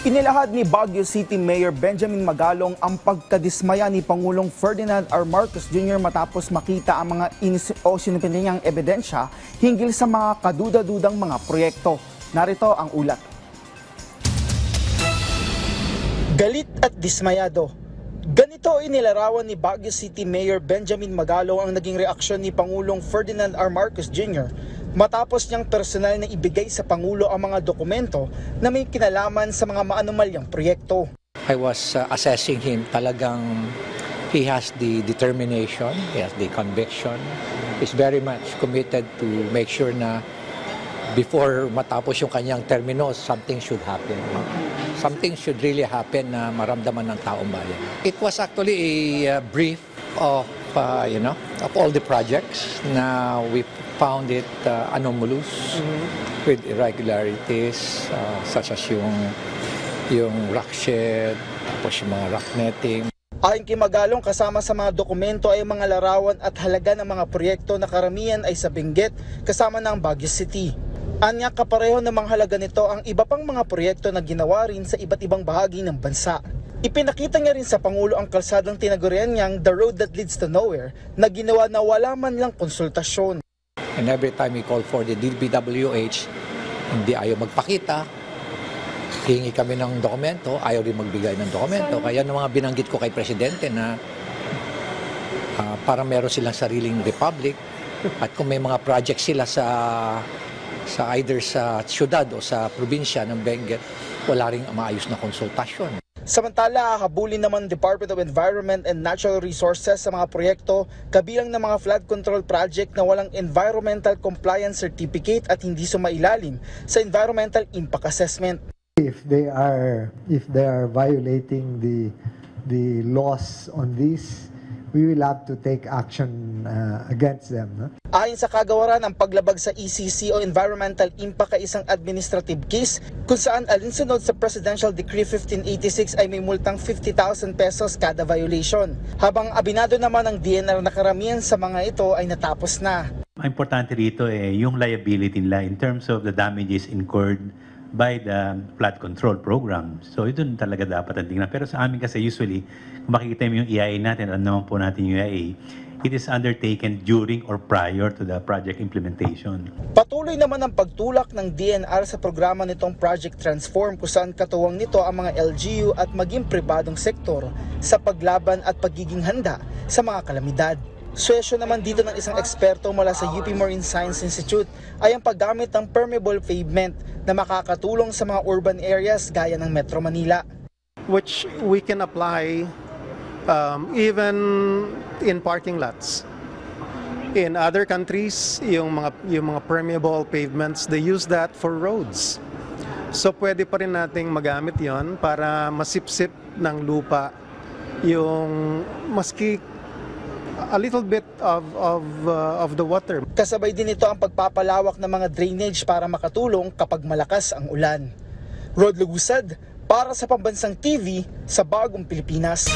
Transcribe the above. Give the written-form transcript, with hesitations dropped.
Inilahad ni Baguio City Mayor Benjamin Magalong ang pagkadismaya ni Pangulong Ferdinand R. Marcos Jr. matapos makita ang mga sinupinihang ebidensya hinggil sa mga kaduda-dudang mga proyekto. Narito ang ulat. Galit at dismayado. Ganito inilarawan ni Baguio City Mayor Benjamin Magalong ang naging reaksyon ni Pangulong Ferdinand R. Marcos Jr. matapos niyang personal na ibigay sa Pangulo ang mga dokumento na may kinalaman sa mga maanumalyang proyekto. I was assessing him, talagang he has the determination, he has the conviction, is very much committed to make sure na before matapos yung kanyang termino, something should happen. Something should really happen na maramdaman ng taong bayan. It was actually a brief of all the projects na we found it anomalous with irregularities such as yung rock shed, tapos yung mga rock netting. Ayon kay Magalong, kasama sa mga dokumento ay mga larawan at halaga ng mga proyekto na karamihan ay sa Benguet kasama ng Baguio City. Anya, kapareho ng mga halaga nito ang iba pang mga proyekto na ginawa rin sa iba't ibang bahagi ng bansa. Ipinakita niya rin sa Pangulo ang kalsadang tinagurian niyang The Road That Leads to Nowhere na ginawa na wala man lang konsultasyon. And every time we call for the DPWH, hindi ayaw magpakita. Hingi kami ng dokumento, ayaw rin magbigay ng dokumento. Kaya ng mga binanggit ko kay Presidente na parang meron silang sariling republic at kung may mga project sila sa either sa siyudad o sa probinsya ng Benguet, wala ring maayos na konsultasyon. Samantala, habulin naman Department of Environment and Natural Resources sa mga proyekto kabilang ng mga flood control project na walang environmental compliance certificate at hindi sumailalim sa environmental impact assessment. If they are violating the laws on this, we will have to take action against them. No? Ayon sa kagawaran, ang paglabag sa ECC o Environmental Impact ay isang administrative case kung saan alinsunod sa Presidential Decree 1586 ay may multang 50,000 pesos kada violation. Habang abinado naman ng DNR na karamihan sa mga ito ay natapos na. Importante rito yung liability nila in terms of the damages incurred by the flood control program. So ito talaga dapat ang tingnan. Pero sa amin kasi usually, kung makikita mo yung EIA natin, alam naman po natin yung EIA, it is undertaken during or prior to the project implementation. Patuloy naman ang pagtulak ng DNR sa programa nitong Project Transform kung saan katuwang nito ang mga LGU at maging pribadong sektor sa paglaban at pagiging handa sa mga kalamidad. Suwesyo naman dito ng isang eksperto mula sa UP Marine Science Institute ay ang paggamit ng permeable pavement na makakatulong sa mga urban areas gaya ng Metro Manila. Which we can apply even in parking lots. In other countries, yung mga permeable pavements, they use that for roads. So pwede pa rin nating magamit yon para masipsip ng lupa yung maski a little bit of the water. Kasabay din ito ang pagpapalawak ng mga drainage para makatulong kapag malakas ang ulan. Rod Lugusad para sa Pambansang TV sa Bagong Pilipinas.